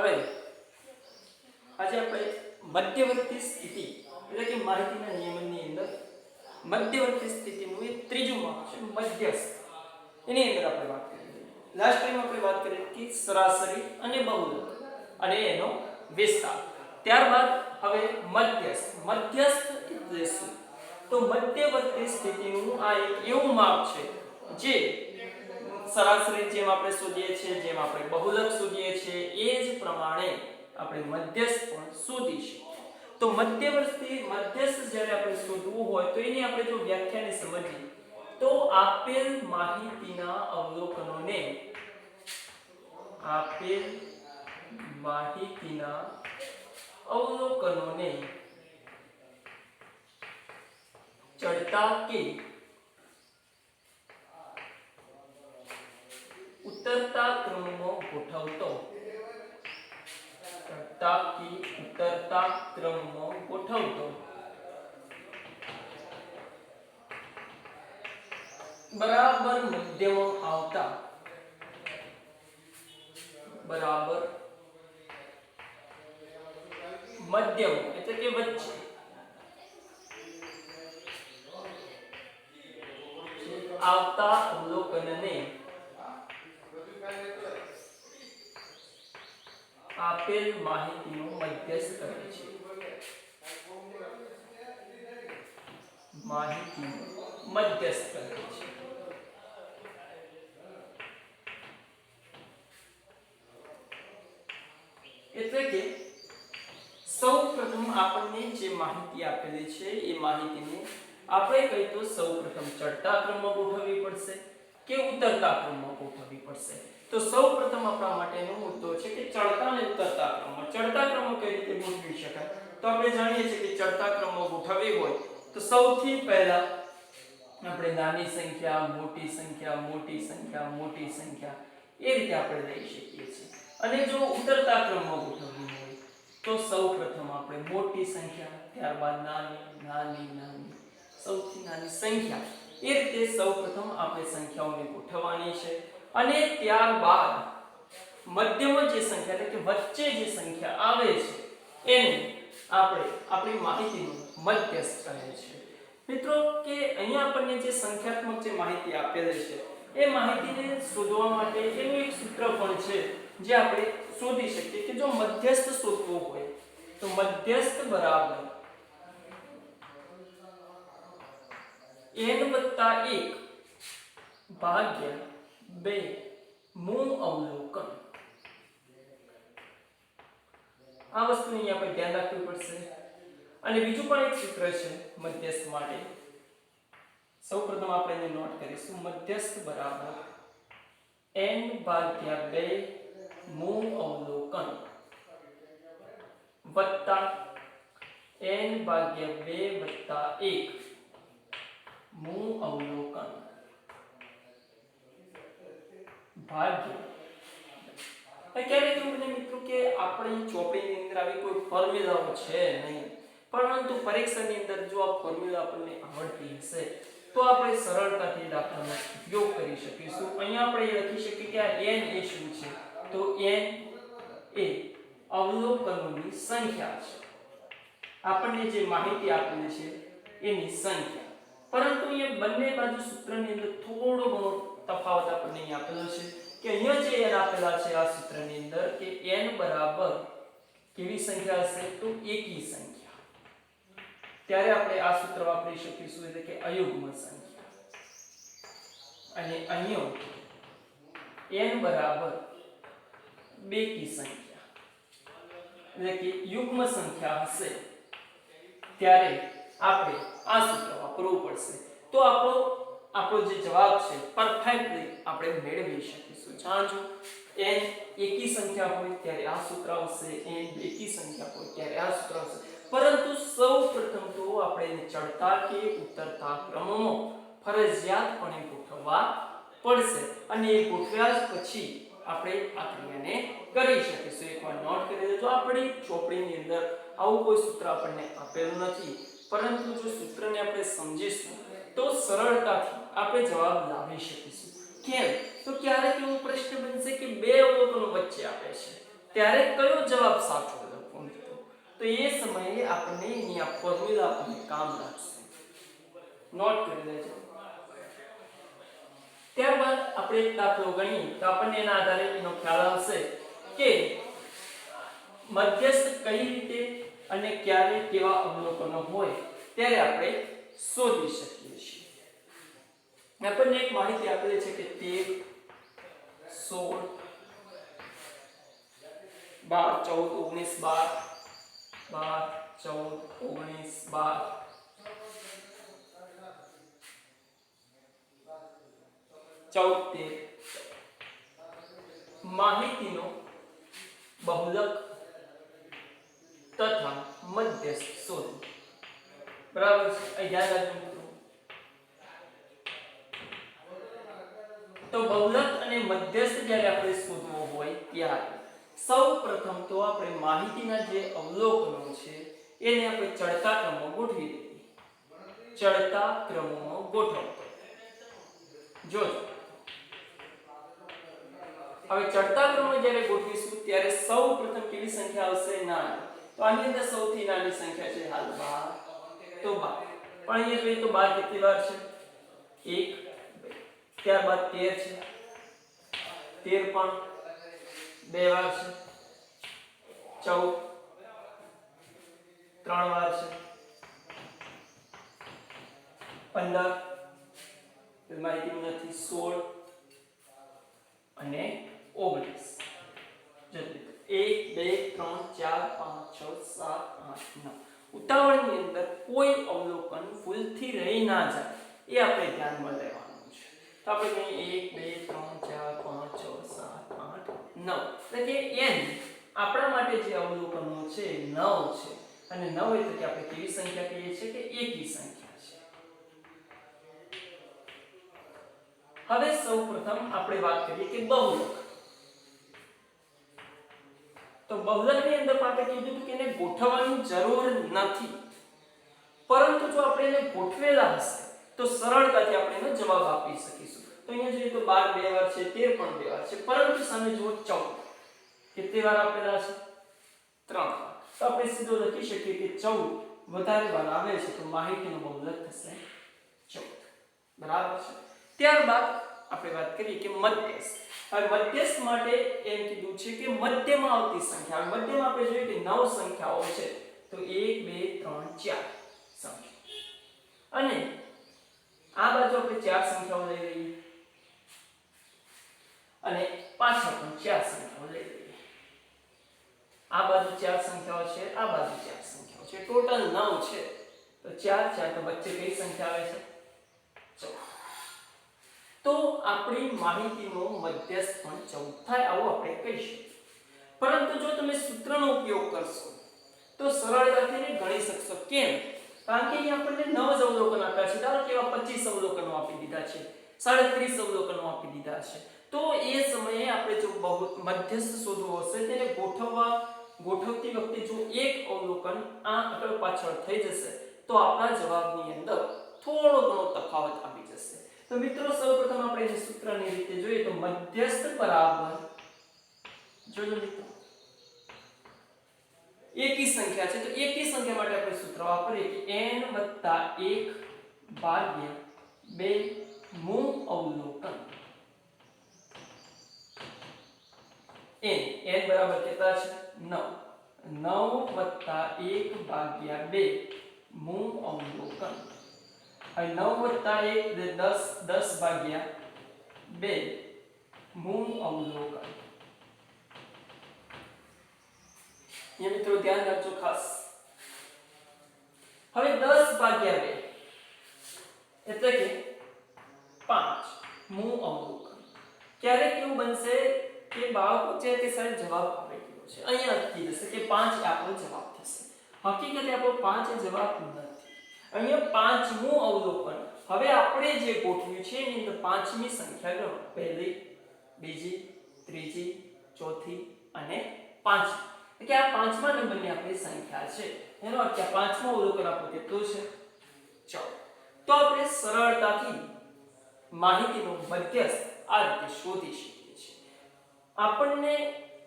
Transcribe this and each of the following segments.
હવે આજે આપણે મધ્યવર્તી સ્થિતિ એટલે કે માહિતીના નિયમનની અંદર મધ્યવર્તી સ્થિતિનું એક ત્રીજું માપ છે મધ્યસ્થ. એની અંદર આપણે વાત કરી. લાસ્ટ ટાઈમ આપણે વાત કરી કે સરાસરી અને બહુલક અને એનો વિસ્તાર. ત્યારબાદ હવે મધ્યસ્થ. મધ્યસ્થ એટલે શું? તો મધ્યવર્તી સ્થિતિનું આ એક એવું માપ છે જે સરાસરી જેમ આપણે શોધીએ છીએ, જેમ આપણે બહુલક શોધીએ છીએ, એ જ પ્રમાણે આપણે મધ્યસ્થ પણ શોધીશું. તો મધ્યસ્થ જ્યારે આપણે શોધવું હોય તો એની આપણે જો વ્યાખ્યાને સમજીએ તો આપેલ માહિતીના અવલોકનોને ચડતા કે ઉતરતા ક્રમમાં ગોઠવતો બરાબર મધ્યમાં આવતા મધ્યમ એટલે કે વચ્ચે આવતા અવલોકનને આપેલ માહિતીનું મધ્યસ્થ કહે છે. એટલે કે સૌપ્રથમ આપણને જે માહિતી આપેલી છે એ માહિતીને આપણે કહી તો સૌપ્રથમ ચડતા ક્રમમાં ગોઠવવી પડશે કે ઉતરતા ક્રમમાં ગોઠવવી પડશે. તો સૌપ્રથમ આપણા માટેનો મુદ્દો છે કે ચડતા અને ઉતરતા ક્રમમાં. ચડતા ક્રમમાં કઈ રીતે ગોઠવી શકાય? તો આપણે જાણીએ છીએ કે ચડતા ક્રમમાં ગોઠવવી હોય તો સૌથી પહેલા આપણે નાની સંખ્યા, મોટી સંખ્યા, મોટી સંખ્યા, મોટી સંખ્યા એ રીતે આપણે લઈ શકીએ છીએ. અને જો ઉતરતા ક્રમમાં ગોઠવવી હોય તો સૌપ્રથમ આપણે મોટી સંખ્યા, ત્યારબાદ નાની, નાની, નાની, સૌથી નાની સંખ્યા, એ રીતે સૌપ્રથમ આપણે સંખ્યાઓને ગોઠવવાની છે. અને ત્યારબાદ મધ્યમાં જે સંખ્યા એટલે કે વચ્ચે જે સંખ્યા આવે છે એને આપણે આપણી માહિતીનું મધ્યસ્થ કહે છે. મિત્રો કે અહીંયા આપણને જે સંખ્યાત્મક જે માહિતી આપેલી છે એ માહિતીને શોધવા માટે એનું એક સૂત્ર પણ છે જે આપણે શોધી શકીએ કે જો મધ્યસ્થ શોધવું હોય તો મધ્યસ્થ બરાબર n+1 ભાગ્યા 2 મૂળ અવલોકન. આ વસ્તુને અહીંયા આપણે ધ્યાન રાખવું પડશે. અને બીજું પણ એક સૂત્ર છે મધ્યસ્થ માટે. સૌપ્રથમ આપણે એને નોટ કરીશું. મધ્યસ્થ બરાબર n/2 મૂળ અવલોકન વત્તા n/2 + 1 મૂળ અવલોકન ભાગ્યા. ક્યારેક એવું બને મિત્રો કે આપણી ચોપડીની અંદર આવી કોઈ ફોર્મ્યુલાઓ છે નહીં, પરંતુ પરીક્ષાની અંદર જો આ ફોર્મ્યુલા આપણને આવડતી હશે તો આપણે સરળતાથી દાખલાનો ઉપયોગ કરી શકીશું. અહીંયા આપણે લખી શકીએ કે આ n એ શું છે? તો n એ અવલોકનોની સંખ્યા છે. આપણને જે માહિતી આપેલી છે એની સંખ્યા. પરંતુ અહીંયા બંને બાજુ સૂત્રની અંદર થોડો ઘણો તફાવત આપણને અહીંયા આપેલો છે કે અહીંયા જે n આપેલા છે આ સૂત્રની અંદર કે n બરાબર કેવી સંખ્યા હશે? તો એકી સંખ્યા. ત્યારે આપણે આ સૂત્ર વાપરી શકીશું એટલે કે અયુગ્મ સંખ્યા. અને અહીંયા n બરાબર બેકી સંખ્યા એટલે કે યુગ્મ સંખ્યા હશે ત્યારે આપણે આ સૂત્ર વાપરવું પડશે. તો આપણો જે જવાબ છે પરફેક્ટલી આપણે મેળવી શકીશું. જાણજો n એકી સંખ્યા હોય ત્યારે આ સૂત્ર આવશે, n બેકી સંખ્યા હોય ત્યારે આ સૂત્ર આવશે. પરંતુ સૌપ્રથમ તો આપણે ચડતા કે ઉતરતા ક્રમમાં ફરજિયાતપણે ગોઠવવા પડશે. અને એ ગોઠવ્યા પછી આપણે આ ક્રિયાને કરી શકીશું. એકવાર નોટ કરી લેજો. આપણી ચોપડીની અંદર આવું કોઈ સૂત્ર આપણને આપેલું નથી, પરંતુ જો સૂત્રને આપણે સમજીશું તો સરળતાથી આપણે જવાબ લાવી શકીશું. કેમ? તો ક્યારેક એવો પ્રશ્ન બનશે કે બે અવલોકનો વચ્ચે આપે છે ત્યારે કયો જવાબ સાચો લખવો મિત્રો? તો એ સમયે આપણે એની આ ફોર્મ્યુલા આપણને કામ લાગશે, નોટ કરી લેજો. ત્યારબાદ આપણે એક દાખલો ગણીએ તો આપણને એના આધારે એનો ખ્યાલ આવશે કે મધ્યસ્થ કઈ રીતે અને ક્યારે કેવા અવલોકનો હોય ત્યારે આપણે શોધી શકીએ છીએ. આપણને એક માહિતી આપેલી છે કે 13, 16, 12, 14, 19, 12, 14, માહિતીનો બહુલક તથા મધ્યસ્થ શોધો. બરાબર છે, અહીં યાદ રાખજો મિત્રો. તો બહુલક અને મધ્યસ્થ જ્યારે આપણે શોધવો હોય ત્યારે સૌપ્રથમ તો આપણે માહિતીના જે અવલોકનો છે એને આપણે ચડતા ક્રમમાં ગોઠવી દઈએ. ચડતા ક્રમમાં ગોઠવતો જોજો. હવે ચડતા ક્રમમાં જ્યારે ગોઠવીશું ત્યારે સૌપ્રથમ કેવી સંખ્યા આવશે? નાની. તો આની અંદર સૌથી નાની સંખ્યા છે હાલ 12, તો 12. પણ અહીંયા જોઈએ તો 12 કેટલી વાર છે? 1, 2. ત્યારબાદ 13 છે, 13 પણ 2 વાર છે, 14 3 વાર છે, 15 માહિતી નથી, 16 અને 19. જલ્દી 1 2 3 4 5 6 7 8 9. ઉતાવળની અંદર કોઈ અવલોકન ભૂલથી રહી ના જાય એ આપણે ધ્યાનમાં લેવાનું છે. તો આપણે કહીએ 1 2 3 4 5 6 7 8 9. એટલે કે n આપણા માટે જે અવલોકનો છે 9 છે. અને 9 એટલે કે આપણે કેવી સંખ્યા કહીએ છીએ કે એકી સંખ્યા છે. હવે સૌપ્રથમ આપણે વાત કરીએ કે બહુલક. તો બહુલકની અંદર આપણે કીધું કે એને ગોઠવવાની જરૂર નથી, પરંતુ જો આપણે એને ગોઠવેલા હશે તો સરળતાથી આપણે એનો જવાબ આપી શકીશું. તો અહીંયા જોઈએ તો 12 2 વાર છે, 13 પણ 2 વાર છે, પરંતુ સામે જુઓ 14 કેટલી વાર આપેલા છે? 3 વાર. તો આપણે સીધો લખી શકીએ કે 14 વધારે વાર આવે છે તો માહિતીનો બહુલક થશે 14. બરાબર છે. ત્યારબાદ આપણે વાત કરીએ કે મધ્યસ્થ. હવે મધ્યસ્થ માટે એમ કીધું છે કે મધ્યમાં આવતી સંખ્યા. મધ્યમાં આપણે જોઈએ કે 9 સંખ્યાઓ છે, તો 1 2 3 4 સંખ્યા, અને આ બાજુ આપણે 4 સંખ્યાઓ લઈ લઈએ અને પાછળ પણ 4 સંખ્યાઓ લઈ લઈએ. આ બાજુ 4 સંખ્યાઓ છે, આ બાજુ 4 સંખ્યાઓ છે, ટોટલ 9 છે. તો 4 4 તો વચ્ચે કઈ સંખ્યા આવે છે? 14. તો આપણી માહિતીનો મધ્યસ્થ પણ 14 થાય આવું આપણે કહી શકીએ. પરંતુ જો તમે સૂત્રનો ઉપયોગ કરશો તો સરળતાથી ગણી શકશો. કેમ? કારણ કે અહીં આપણને 9 જ અવલોકન આપ્યા છે. ધારો કે એવા 25 અવલોકનો આપી દીધા છે, 37 અવલોકનો આપી દીધા છે. તો એ સમયે આપણે જો મધ્યસ્થ શોધવો હશે તેને ગોઠવતી વખતે જો એક અવલોકન આ આગળ પાછળ થઈ જશે તો આપણા જવાબની અંદર થોડો ઘણો તફાવત આવી જશે. તો મિત્રો સૌપ્રથમ આપણે જે સૂત્રની રીતે જોઈએ તો મધ્યસ્થ બરાબર, જોજો મિત્રો, એકી સંખ્યા છે તો એકી સંખ્યા માટે આપણે સૂત્ર વાપરીએ કે n + 1 ભાગ્યા 2 મૂળ અવલોકન. n બરાબર કેટલા છે? 9. 9 + 1 ભાગ્યા 2 મૂળ અવલોકન. હવે 9 + 1 એટલે 10, 10 ભાગ્યા 2 મૂળ અવલોકન. ये મિત્રો ધ્યાન રાખજો ખાસ. હવે 10 ભાગ્યા 2 એટલે કે 5 મૂળ અવલોકન. ક્યારેક એવું બનશે કે બાળકો છે કે સાહેબ જવાબ આવી ગયો છે, અહીંયા લખી જશે કે 5 એ આપણો જવાબ થશે. હકીકતે આપણો 5 એ જવાબ નથી. અહીંયા 5 મૂળ અવલોકન. હવે આપણે જે ગોઠવ્યું છે એની અંદર 5મી સંખ્યા ગણો. પહેલી, બીજી, ત્રીજી, ચોથી અને પાંચમી. કે આ 5મા નંબરની આપણી સંખ્યા છે. એનો અર્થ કે 5મો અવલોકન આપણું કેટલું છે? 14. તો આપણે સરળતાથી માહિતીનો મધ્યસ્થ આ રીતે શોધી શકીએ છીએ. આપણને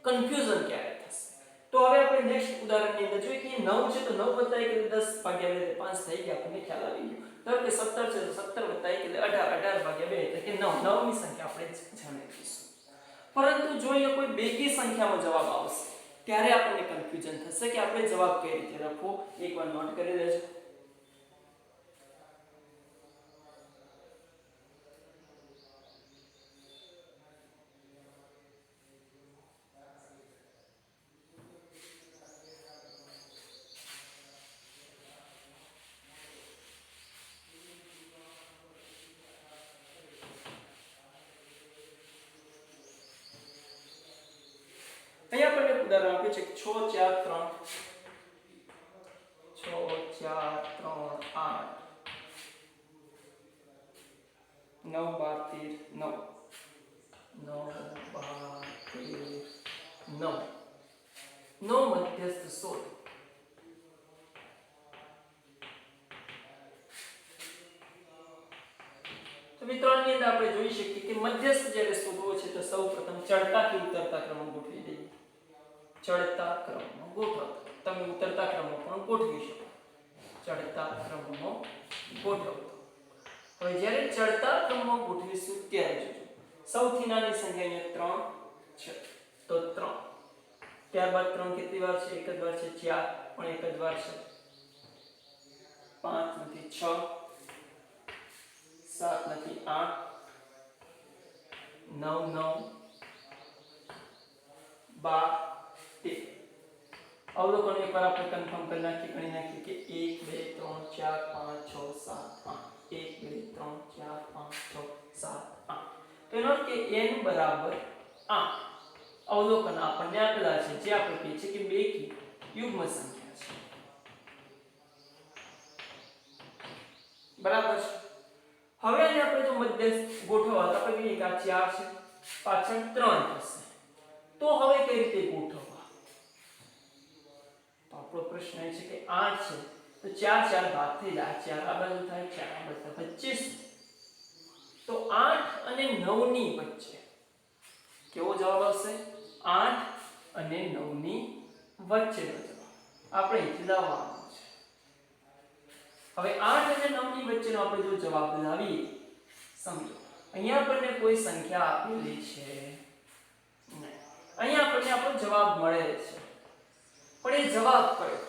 કન્ફ્યુઝન ક્યારે તો હવે આપણે નેક્સ્ટ ઉદાહરણની અંદર જોઈએ કે 9 છે તો 9 + 1 એટલે 10 ભાગ્યા 2 એટલે 5 થઈ ગયા, આપણને ખ્યાલ આવી ગયો. ધારો કે 17 છે તો 17 + 1 એટલે 18, 18 ભાગ્યા 2 એટલે કે 9, 9 ની સંખ્યા આપણે જાણી લઈશું. પરંતુ જો અહીંયા કોઈ બેકી સંખ્યામાં જવાબ આવશે ત્યારે આપણને કન્ફ્યુઝન થશે કે આપણે જવાબ કઈ રીતે લખવો. એકવાર નોટ કરી લેજો. અહીંયા આપણને ઉદાહરણ આપ્યું છે કે 6 4 3 8 9 12 13 9 મધ્યસ્થ 16. તો વિતરણની અંદર આપણે જોઈ શકીએ કે મધ્યસ્થ જ્યારે શોધવો છે તો સૌપ્રથમ ચડતા કે ઉતરતા ક્રમમાં ગોઠવી દઈએ. ચડતા ક્રમમાં ગોઠવો. તમે ઉતરતા ક્રમમાં પણ ગોઠવી શકો. ચડતા ક્રમમાં ગોઠવો. હવે જ્યારે ચડતા ક્રમમાં ગોઠવીશું ત્યારે જોજો સૌથી નાની સંખ્યા અહીંયા 3 છે તો 3. ત્યારબાદ 3 કેટલી વાર છે? એક જ વાર છે. 4 પણ એક જ વાર છે. 5 નથી 6, 7 નથી 8, 9 9 12 13. અવલોકન એકવાર આપણે કન્ફર્મ કરી નાખીએ, ગણી નાખીએ કે 1 2 3 4 5 6 7 8. 1 2 3 4 5 6 7 8. તો એનો અર્થ કે n બરાબર 8. અવલોકન આપણને આપેલા છે જે આપણે કહીએ છીએ કે બેકી યુગ્મ સંખ્યા છે. બરાબર છે. હવે આને આપણે જો મધ્યસ્થ ગોઠવવા તો આપણે કહીએ કે આ 4 છે, પાછળ 3 થશે. તો હવે કઈ રીતે ગોઠવવા? તો આપણો પ્રશ્ન એ છે કે 8 છે તો 4 4 ભાગ થઈ જાય. 4 આ બાજુ થાય, 4 આ બાજુ થાય, 25. તો 8 અને 9 ની વચ્ચે કેવો જવાબ આવશે? 8 અને 9 ની વચ્ચેનો જવાબ આપણે અહીંથી લાવવાનો છે. હવે 8 અને 9 ની વચ્ચેનો આપણે જો જવાબ લાવીએ, સમજો અહીંયા આપણને કોઈ સંખ્યા આપેલી છે નહીં. અહીંયા આપણને આપણો જવાબ મળે છે, પણ એ જવાબ કયો?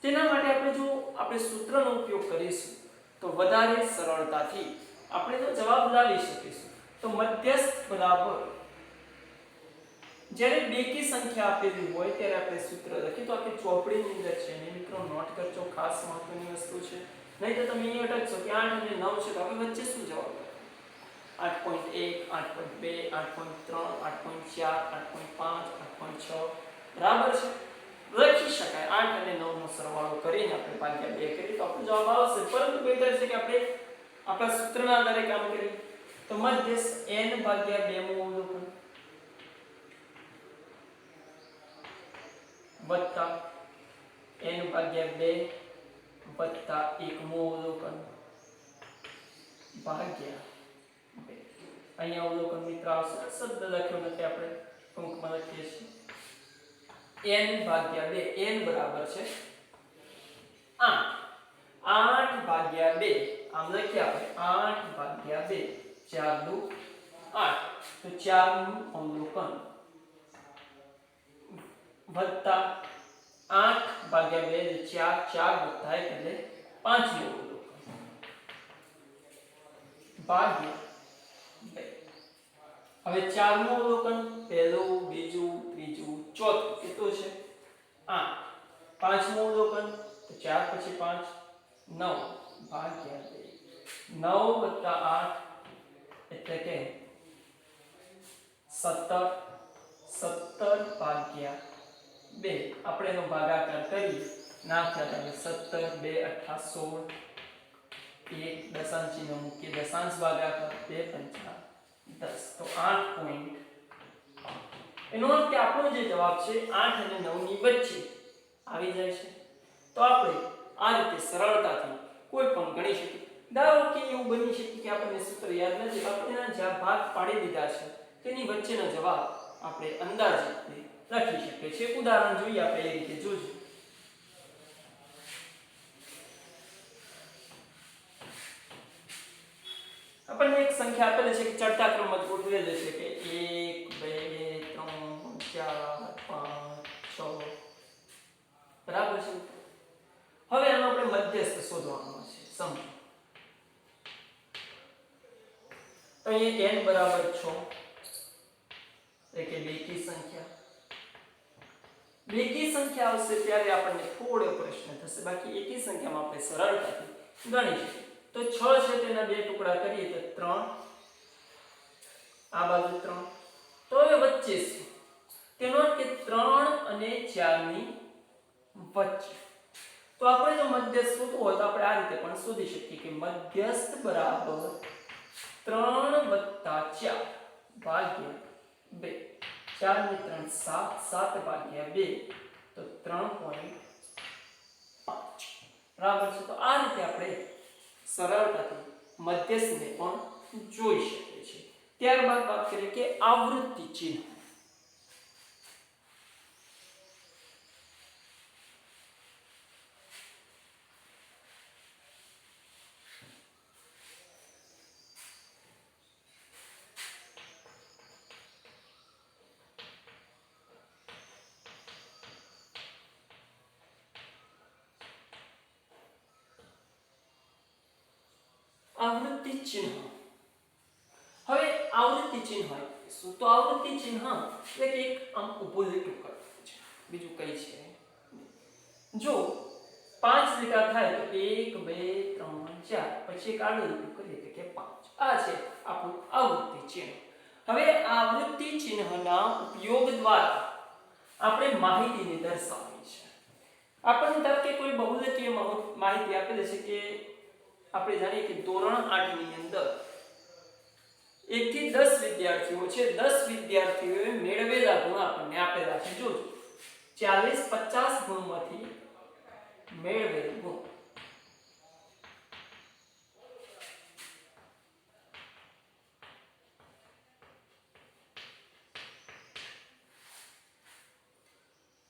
તેના માટે આપણે જો આપણે સૂત્રનો ઉપયોગ કરીશું તો વધારે સરળતાથી આપણે જો જવાબ લાવી શકીશું. તો મધ્યસ્થ બરાબર જ્યારે બેકી સંખ્યા આપેલી હોય ત્યારે આપણે સૂત્ર લખીએ તો આખી ચોપડીની અંદર છે ને મિત્રો નોટ કરજો, ખાસ મહત્વની વસ્તુ છે. નહીં તો તમે અહીં અટકશો કે 8 અને 9 છે તો હવે વચ્ચે શું જવાબ? 8.1 8.2 8.3 8.4 8.5 8.6. બરાબર છે, લખી શકાય. 8 અને 9 નો સરવાળો કરીને આપણે ભાગ્યા 2 કરીએ તો આપણો જવાબ આવશે. પરંતુ બહેતર છે કે આપણે આપણા સૂત્રના આધારે કામ કરીએ. તો મધ્યસ્થ n ભાગ્યા 2 માં અવલોકન વત્તા n ભાગ્યા 2 વત્તા 1 મો અવલોકન ભાગ્યા 2. અહીંયા અવલોકન મિત્ર આવશે, શબ્દ લખ્યો નથી, આપણે ટૂંકમાં લખીએ છીએ n ભાગ્યા 2. n બરાબર છે 8. 8 ભાગ્યા 2 આમ લખીએ આપણે 8 ભાગ્યા 2 4 દુ 8. તો 4 નું અવલોકન વત્તા 8 ભાગ્યા 2 એટલે 4 4 વત્તા 1 એટલે 5 નું અવલોકન ભાગ્યા 2. હવે 4 નું અવલોકન પહેલું, બીજું, ત્રીજું, ચોથું કેટલું છે? 8. 5 નું અવલોકન તો 4 પછી 5 9 ભાગ્યા 2. 9 વત્તા 8 એટલે કે 17. 17 ભાગ્યા 2 આપણે એનો ભાગાકાર કરીએ, નાખ્યા એટલે 17 2 8 16. 1 દશાંશ ચિહ્ન મૂકીએ, દશાંશ ભાગાકાર 2 પંચા 10. તો 8. એનો અર્થ કે આપણો જે જવાબ છે 8 અને 9 ની વચ્ચે આવી જાય છે. તો આપણે આ રીતે સરળતાથી કોઈ પણ ગણી શકીએ. ધારો કે એવું બની શકે કે આપણને સૂત્ર યાદ નથી, આપણે જ્યાં ભાગ પાડી દીધા છે તેની વચ્ચેનો જવાબ આપણે અંદાજિત લખી શકીએ છીએ. ઉદાહરણ જોઈએ આપણે એ રીતે જોજો. આપણને એક સંખ્યા આપેલી છે કે ચડતા ક્રમમાં ગોઠવેલી છે કે 1 2 3 4 5 6 બરાબર છે. હવે આનો આપણે મધ્યસ્થ શોધવાનો છે. સમજો તો અહીંયા n બરાબર 6 એટલે કે બેકી સંખ્યા. બેકી સંખ્યા આવશે ત્યારે આપણને થોડો પ્રશ્ન થશે, બાકી એકી સંખ્યામાં આપણે સરળતાથી ગણી શકીએ. તો 6 છે તેના બે ટુકડા કરીએ તો 3, આ બાજુ 3, તો હવે વચ્ચે છે તેનો અર્થ કે 3 અને 4 ની વચ્ચે. તો આપણે જો મધ્યસ્થ શોધવું હોય તો આપણે આ રીતે પણ શોધી શકીએ કે મધ્યસ્થ બરાબર 3 + 4 ભાગ્યા 2. 4 ને 3 7, 7 ભાગ્યા 2 તો 3.5 બરાબર છે. તો આ રીતે આપણે સરળતાથી મધ્યસ્થને પણ જોઈ શકીએ છીએ. ત્યારબાદ વાત કરીએ કે આવૃત્તિ ચિહ્ન. આવૃત્તિ ચિહ્ન. હવે આવૃત્તિ ચિહ્ન હોય શું? તો આવૃત્તિ ચિહ્ન એટલે કે એક આમ ઊભો લીટો કરવો છે, બીજું કઈ છે. જો 5 લીટા થાય તો 1 2 3 4 પછી એક આડું લીટું કરીએ કે 5. આ છે આપણું આવૃત્તિ ચિહ્ન. હવે આ આવૃત્તિ ચિહ્નના ઉપયોગ દ્વારા આપણે માહિતીને દર્શાવવી છે. આપણને ધારો કે કોઈ બહુલકીય માહિતી આપેલી છે કે આપણે જાણીએ કે ધોરણ 8 ની અંદર 1 થી 10 વિદ્યાર્થીઓ છે. 10 વિદ્યાર્થીઓએ મેળવેલા ગુણ આપણને આપેલા છે. જોજો 40 50 ગુણમાંથી મેળવેલ ગુણ.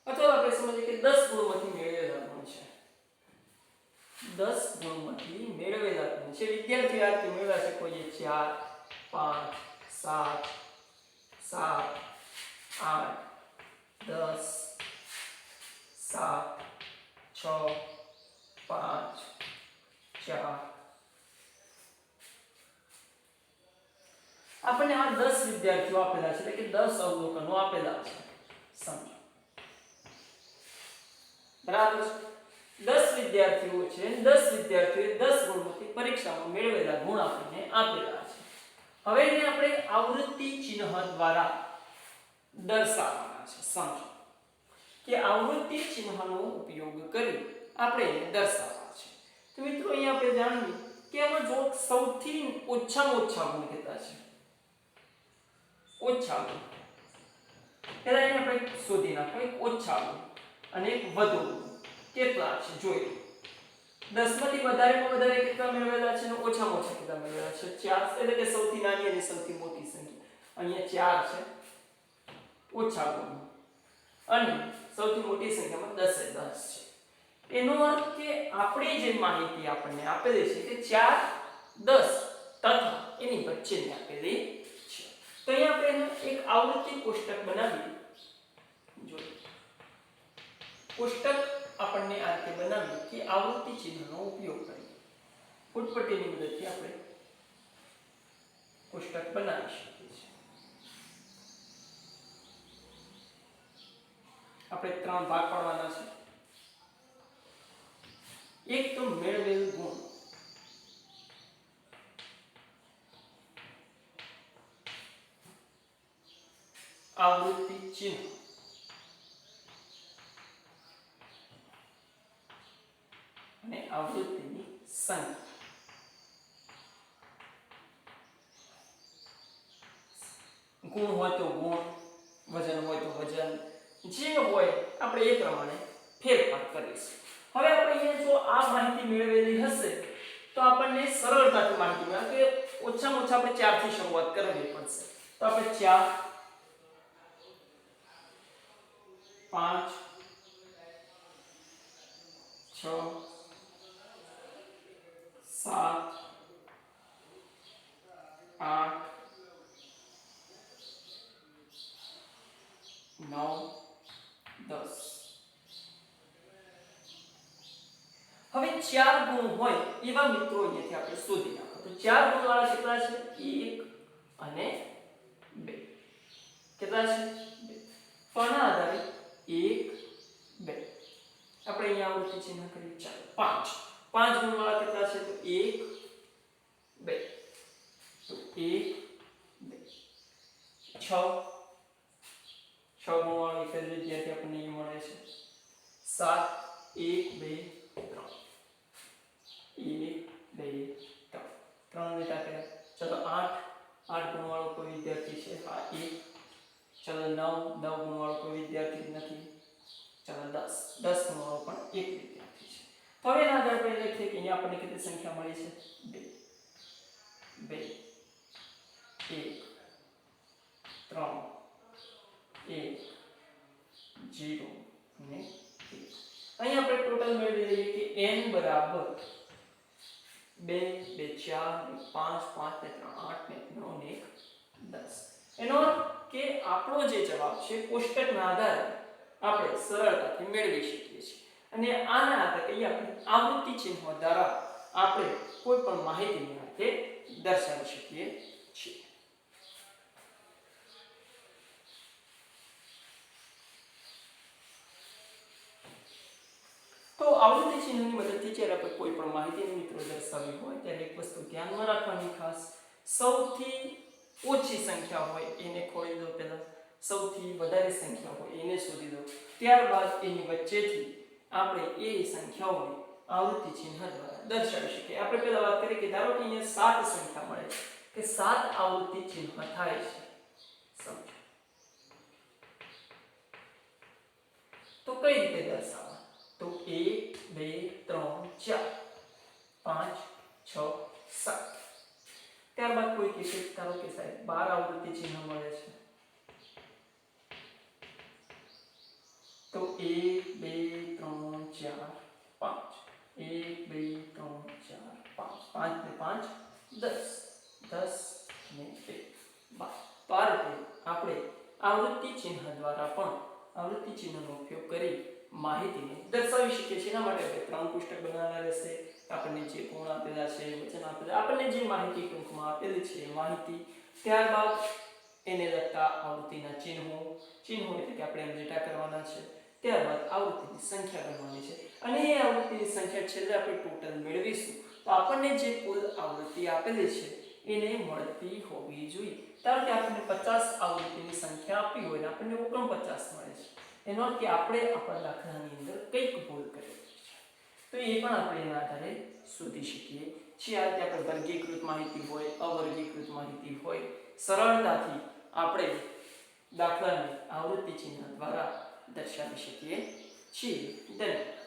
અથવા આપણે સમજીએ કે 10 ગુણમાંથી મેળવેલા ગુણ છે. 10 ગુણમાંથી મેળવેલા ગુણ છે. વિદ્યાર્થીઓ આ રીતે મેળવ્યા છે. કોઈએ 4 5 7 7 8 10 7 6 5 4. આપણને આ 10 વિદ્યાર્થીઓ આપેલા છે એટલે કે 10 અવલોકનો આપેલા છે. સમજો બરાબર છે. 10 વિદ્યાર્થીઓ છે. 10 વિદ્યાર્થીઓએ 10 ગુણમાંથી પરીક્ષામાં મેળવેલા ગુણ આપણને આપેલા છે. હવે એને આપણે આવૃત્તિ ચિહ્ન દ્વારા દર્શાવવાના છે. સમજો કે આવૃત્તિ ચિહ્નનો ઉપયોગ કરી આપણે એને દર્શાવવા છે. તો મિત્રો અહીંયા આપણે જાણીએ કે આમાં જો સૌથી ઓછામાં ઓછા ગુણ કેટલા છે, ઓછા ગુણ પહેલા એને આપણે શોધી નાખો. એક ઓછા ગુણ અને એક વધુ ગુણ કેટલા છે જોઈએ. 10 માંથી વધારેમાં વધારે કેટલા મેળવેલા છે અને ઓછામાં ઓછા કેટલા મેળવેલા છે? 4. એટલે કે સૌથી નાની અને સૌથી મોટી સંખ્યા અહીંયા 4 છે ઓછા ગુણ, અને સૌથી મોટી સંખ્યામાં 10 છે. એનો અર્થ કે આપણે જે માહિતી આપણને આપેલી છે તે 4 10 તથા એની વચ્ચેની આપેલી છે. તો અહીંયા આપણે એક આવૃત્તિ કોષ્ટક બનાવી જોઈએ. કોષ્ટક આપણને આ રીતે બનાવી કે આવૃત્તિ ચિહ્નનો ઉપયોગ કરીએ. ફૂટપટ્ટીની મદદથી આપણે કોષ્ટક બનાવી શકીએ છીએ. આપણે 3 ભાગ પાડવાના છે. એક તો મેળવેલ ગુણ, આવૃત્તિ ચિહ્ન અને આવૃત્તિની સંખ્યા. ગુણ હોય તો ગુણ, વજન હોય તો વજન, જે હોય આપણે એ પ્રમાણે ફેરફાર કરીશું. હવે આપણે અહીંયા જો આ માહિતી મેળવેલી હશે તો આપણને સરળતાથી માહિતી મળે કે ઓછામાં ઓછા આપણે 4 થી શરૂઆત કરવી પડશે. તો આપણે 4 5 6 7 8 9 10 હવે 4 ગુણ હોય એવા મિત્રો અહીંયાથી આપણે શોધી નાખો તો 4 ગુણ વાળા કેટલા છે 1 અને 2 કેટલા છે 2 પણ આધારે 1 2 આપણે અહીંયા આવૃત્તિ ચિહ્ન કરીએ ચાલો 5 ગુણ વાળા કેટલા છે તો 1 2 તો 1 2 6 ગુણ વાળો એક જ વિદ્યાર્થી આપણને અહીં મળે છે 7 1 2 3 1 2 3 ત્રણ બેટા કર્યા ચલો 8 ગુણ વાળો કોઈ વિદ્યાર્થી છે હા 1 ચલો 9 ગુણ વાળો કોઈ વિદ્યાર્થી નથી ચલો 10 ગુણ વાળો પણ એક વિદ્યાર્થી છે તો હવે એના આધારે આપણે લખીએ કે અહીંયા આપણને કેટલી સંખ્યા મળી છે 2 1 3 1 0 અને 1 અહીં આપણે ટોટલ મેળવી લઈએ કે n બરાબર 2 2 4 5 5 3 8 9 1 10 એનો અર્થ કે આપણો જે જવાબ છે કોષ્ટકના આધારે આપણે સરળતાથી મેળવી શકીએ છીએ અને આના આધારે આપણે આવૃત્તિ ચિહ્નો દ્વારા આપણે કોઈ પણ માહિતીની સાથે દર્શાવી શકીએ છીએ તો આવૃત્તિ ચિહ્નની મદદથી જ્યારે આપણે કોઈ પણ માહિતીની મિત્રો દર્શાવવી હોય ત્યારે એક વસ્તુ ધ્યાનમાં રાખવાની ખાસ સૌથી ઓછી સંખ્યા હોય એને ખોલી દો પહેલા સૌથી વધારે સંખ્યા હોય એને શોધી દો ત્યારબાદ એની વચ્ચેથી આપણે એ સંખ્યાઓને આવૃત્તિ ચિહ્ન દ્વારા દર્શાવી શકીએ આપણે પહેલા વાત કરીએ કે ધારો કે અહીંયા 7 સંખ્યા મળે છે કે 7 આવૃત્તિ ચિહ્ન થાય છે સમજો તો કઈ રીતે દર્શાવવા તો 1 2 3 4 5 6 7 ત્યારબાદ કોઈ કહેશે ધારો કે સાહેબ 12 આવૃત્તિ ચિહ્ન મળે છે તો 1 2 3 4 5 1 2 3 4 5 5 ને 5 10 10 ને 2 12 તો આ રીતે આપણે આવૃત્તિ ચિહ્ન દ્વારા પણ આવૃત્તિ ચિહ્નનો ઉપયોગ કરી માહિતીને દર્શાવી શકીએ છીએ એના માટે આપણે 3 પુસ્તક બનાવવાના રહેશે આપણને જે ગુણ આપેલા છે વચન આપેલા આપણને જે માહિતી ટૂંકમાં આપેલી છે એ માહિતી ત્યારબાદ એને લગતા આવૃત્તિના ચિહ્નો એટલે કે આપણે ડેટા કરવાના છે ત્યારબાદ આવૃત્તિની સંખ્યા ગણવાની છે અને એ આવૃત્તિની સંખ્યા છેલ્લે આપણે ટોટલ મેળવીશું તો આપણને જે કુલ આવૃત્તિ આપેલી છે એને મળતી હોવી જોઈએ કારણ કે આપણને 50 આવૃત્તિની સંખ્યા આપી હોય અને આપણને 49 મળે છે એનો અર્થ કે આપણે આપણા દાખલાની અંદર કંઈક ભૂલ કરી છે તો એ પણ આપણે એના આધારે શોધી શકીએ છીએ આ રીતે આપણે વર્ગીકૃત માહિતી હોય અવર્ગીકૃત માહિતી હોય સરળતાથી આપણે દાખલાને આવૃત્તિ ચિહ્ન દ્વારા દર્શાવી શકીએ છીએ ધન્યવાદ